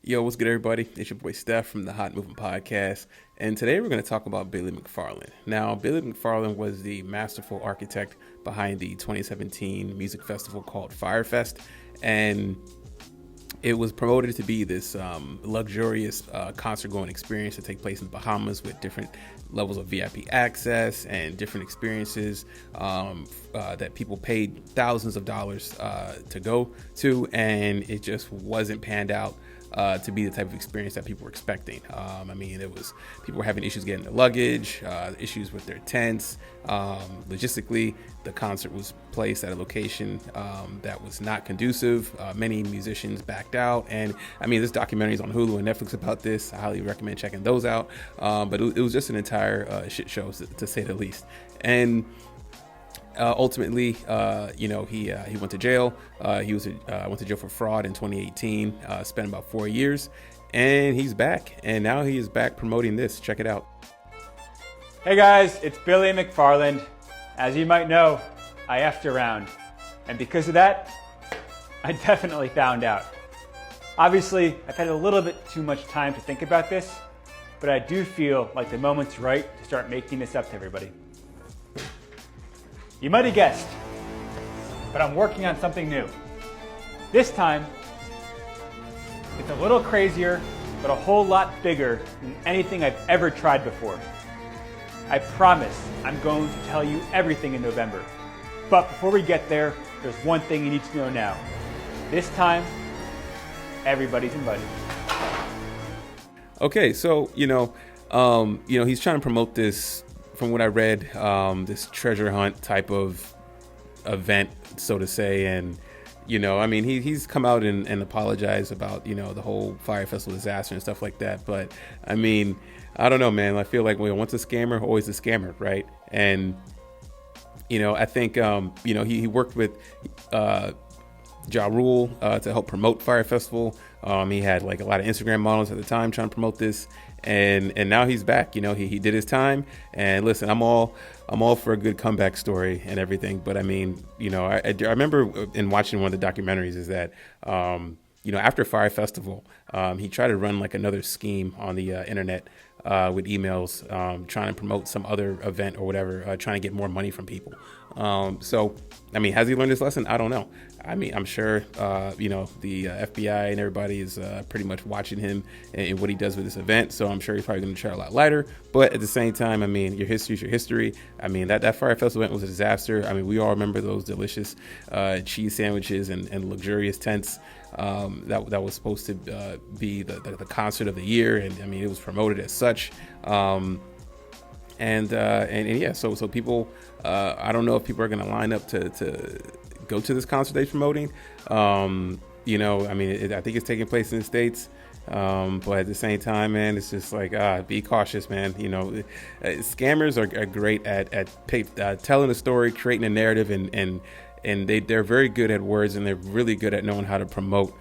Yo, what's good, everybody? It's your boy Steph from the Hot Moving Podcast, and today we're going to talk about Billy McFarland. Now, Billy McFarland was the masterful architect behind the 2017 music festival called FYRE, and it was promoted to be this luxurious concert-going experience to take place in the Bahamas with different levels of VIP access and different experiences that people paid thousands of dollars to go to, and it just wasn't panned out to be the type of experience that people were expecting. People were having issues getting their luggage, issues with their tents. Logistically, the concert was placed at a location that was not conducive. Many musicians backed out, and this documentary is on Hulu and Netflix about this. I highly recommend checking those out. But it was just an entire shit show, to say the least. And ultimately, he went to jail. He went to jail for fraud in 2018. Spent about 4 years, and he's back. And now he is back promoting this. Check it out. Hey guys, it's Billy McFarland. As you might know, I effed around, and because of that, I definitely found out. Obviously, I've had a little bit too much time to think about this, but I do feel like the moment's right to start making this up to everybody. You might have guessed, but I'm working on something new. This time, it's a little crazier, but a whole lot bigger than anything I've ever tried before. I promise I'm going to tell you everything in November. But before we get there, there's one thing you need to know now. This time, everybody's invited. Okay, so he's trying to promote this. From what I read, this treasure hunt type of event, so to say, and he's come out and apologized about the whole Fyre Festival disaster and stuff like that. But I don't know, man. I feel like once a scammer, always a scammer, right? And I think he worked with Ja Rule to help promote Fyre Festival. He had like a lot of Instagram models at the time trying to promote this, and now he's back. He did his time. And listen, I'm all for a good comeback story and everything. But I remember in watching one of the documentaries is that after Fyre Festival, he tried to run like another scheme on the internet with emails, trying to promote some other event or whatever, trying to get more money from people. Has he learned his lesson? I don't know. I'm sure, the FBI and everybody is pretty much watching him and what he does with this event. So I'm sure he's probably going to try a lot lighter. But at the same time, your history is your history. That Fyre Festival event was a disaster. We all remember those delicious cheese sandwiches and luxurious tents that was supposed to be the concert of the year. And it was promoted as such. So people, I don't know if people are going to line up to go to this concert they're promoting. I think it's taking place in the States. But at the same time, man, it's just like, be cautious, man. Scammers are great at telling a story, creating a narrative, and they're very good at words, and they're really good at knowing how to promote,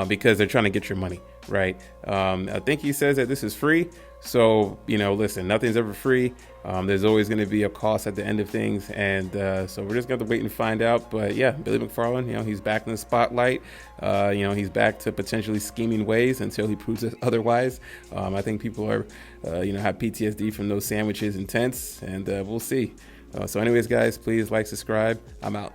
because they're trying to get your money, right? I think he says that this is free. So, listen, nothing's ever free. There's always going to be a cost at the end of things. And so we're just going to wait and find out. But yeah, Billy McFarland, he's back in the spotlight. He's back to potentially scheming ways until he proves it otherwise. I think people are, have PTSD from those sandwiches and tents, and we'll see. So anyways, guys, please like, subscribe. I'm out.